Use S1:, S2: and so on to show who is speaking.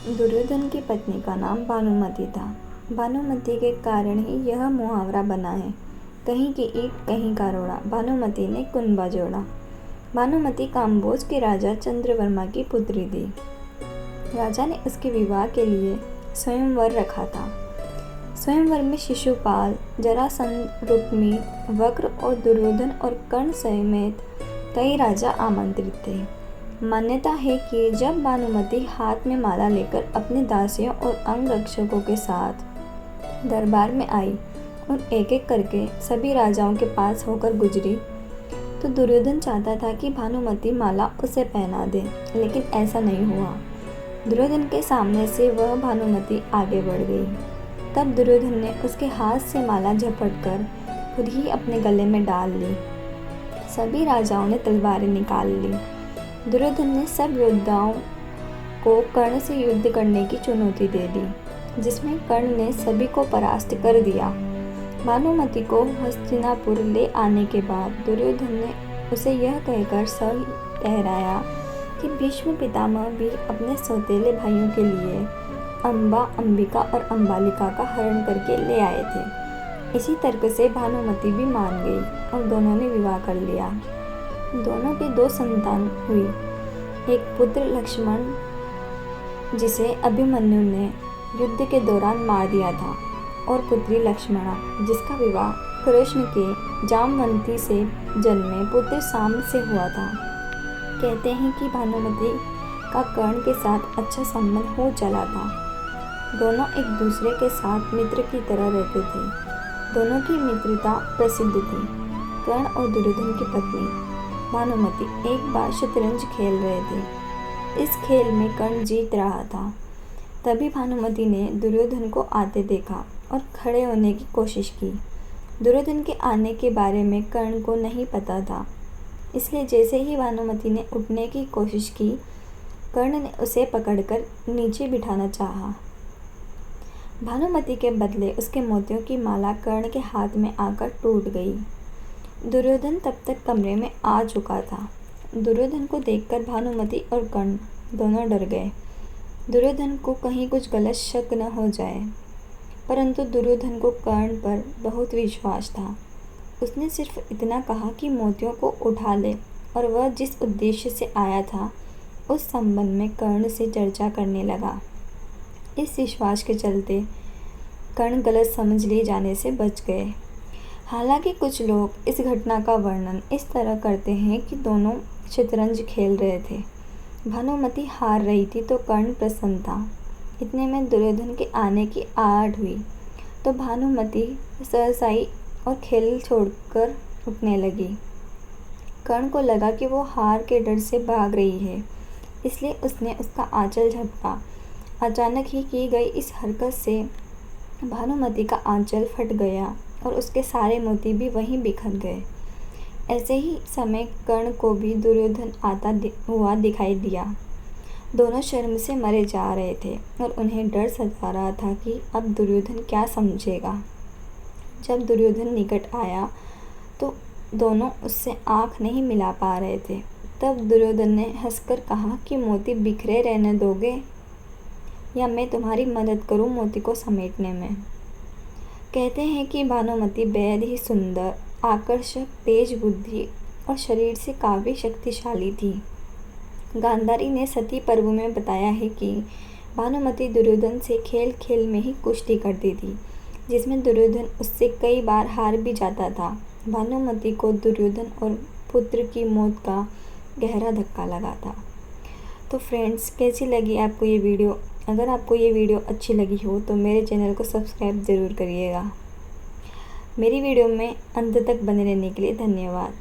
S1: दुर्योधन की पत्नी का नाम भानुमति था। भानुमति के कारण ही यह मुहावरा बना है, कहीं की ईंट कहीं का रोड़ा, भानुमति ने कुनबा जोड़ा। भानुमति काम्बोज के राजा चंद्रवर्मा की पुत्री थी। राजा ने उसके विवाह के लिए स्वयंवर रखा था। स्वयंवर में शिशुपाल, जरासंध, रुक्मी, वक्र और दुर्योधन और कर्ण समेत कई राजा आमंत्रित थे। मान्यता है कि जब भानुमति हाथ में माला लेकर अपने दासियों और अंगरक्षकों के साथ दरबार में आई और एक एक करके सभी राजाओं के पास होकर गुजरी, तो दुर्योधन चाहता था कि भानुमति माला उसे पहना दे, लेकिन ऐसा नहीं हुआ। दुर्योधन के सामने से वह भानुमति आगे बढ़ गई। तब दुर्योधन ने उसके हाथ से माला झपटकर खुद ही अपने गले में डाल ली। सभी राजाओं ने तलवारें निकाल ली। दुर्योधन ने सब योद्धाओं को कर्ण से युद्ध करने की चुनौती दे दी, जिसमें कर्ण ने सभी को परास्त कर दिया। भानुमति को हस्तिनापुर ले आने के बाद दुर्योधन ने उसे यह कहकर सही ठहराया कि भीष्म पितामह भी अपने सौतेले भाइयों के लिए अंबा, अंबिका और अंबालिका का हरण करके ले आए थे। इसी तर्क से भानुमति भी मान गई और दोनों ने विवाह कर लिया। दोनों के 2 संतान हुई, एक पुत्र लक्ष्मण जिसे अभिमन्यु ने युद्ध के दौरान मार दिया था, और पुत्री लक्ष्मणा जिसका विवाह कृष्ण के जामवंती से जन्मे पुत्र सांब से हुआ था। कहते हैं कि भानुमति का कर्ण के साथ अच्छा संबंध हो चला था। दोनों एक दूसरे के साथ मित्र की तरह रहते थे। दोनों की मित्रता प्रसिद्ध थी। कर्ण और दुर्योधन की पत्नी भानुमति एक बार शतरंज खेल रहे थे। इस खेल में कर्ण जीत रहा था। तभी भानुमति ने दुर्योधन को आते देखा और खड़े होने की कोशिश की। दुर्योधन के आने के बारे में कर्ण को नहीं पता था, इसलिए जैसे ही भानुमति ने उठने की कोशिश की, कर्ण ने उसे पकड़कर नीचे बिठाना चाहा। भानुमति के बदले उसके मोतियों की माला कर्ण के हाथ में आकर टूट गई। दुर्योधन तब तक कमरे में आ चुका था। दुर्योधन को देखकर भानुमति और कर्ण दोनों डर गए। दुर्योधन को कहीं कुछ गलत शक न हो जाए, परंतु दुर्योधन को कर्ण पर बहुत विश्वास था। उसने सिर्फ इतना कहा कि मोतियों को उठा ले, और वह जिस उद्देश्य से आया था उस संबंध में कर्ण से चर्चा करने लगा। इस विश्वास के चलते कर्ण गलत समझ लिए जाने से बच गए। हालांकि कुछ लोग इस घटना का वर्णन इस तरह करते हैं कि दोनों शतरंज खेल रहे थे। भानुमति हार रही थी तो कर्ण प्रसन्न था। इतने में दुर्योधन के आने की आहट हुई तो भानुमति सहसा आई और खेल छोड़कर उठने लगी। कर्ण को लगा कि वो हार के डर से भाग रही है, इसलिए उसने उसका आंचल झपटा। अचानक ही की गई इस हरकत से भानुमति का आंचल फट गया और उसके सारे मोती भी वहीं बिखर गए। ऐसे ही समय कर्ण को भी दुर्योधन आता हुआ दिखाई दिया। दोनों शर्म से मरे जा रहे थे और उन्हें डर सता रहा था कि अब दुर्योधन क्या समझेगा। जब दुर्योधन निकट आया तो दोनों उससे आँख नहीं मिला पा रहे थे। तब दुर्योधन ने हंसकर कहा कि मोती बिखरे रहने दोगे या मैं तुम्हारी मदद करूं मोती को समेटने में। कहते हैं कि भानुमति बेहद ही सुंदर, आकर्षक, तेज बुद्धि और शरीर से काफ़ी शक्तिशाली थी। गांधारी ने सती पर्व में बताया है कि भानुमति दुर्योधन से खेल खेल में ही कुश्ती करती थी, जिसमें दुर्योधन उससे कई बार हार भी जाता था। भानुमति को दुर्योधन और पुत्र की मौत का गहरा धक्का लगा था। तो फ्रेंड्स, कैसी लगी आपको ये वीडियो? अगर आपको ये वीडियो अच्छी लगी हो तो मेरे चैनल को सब्सक्राइब ज़रूर करिएगा। मेरी वीडियो में अंत तक बने रहने के लिए धन्यवाद।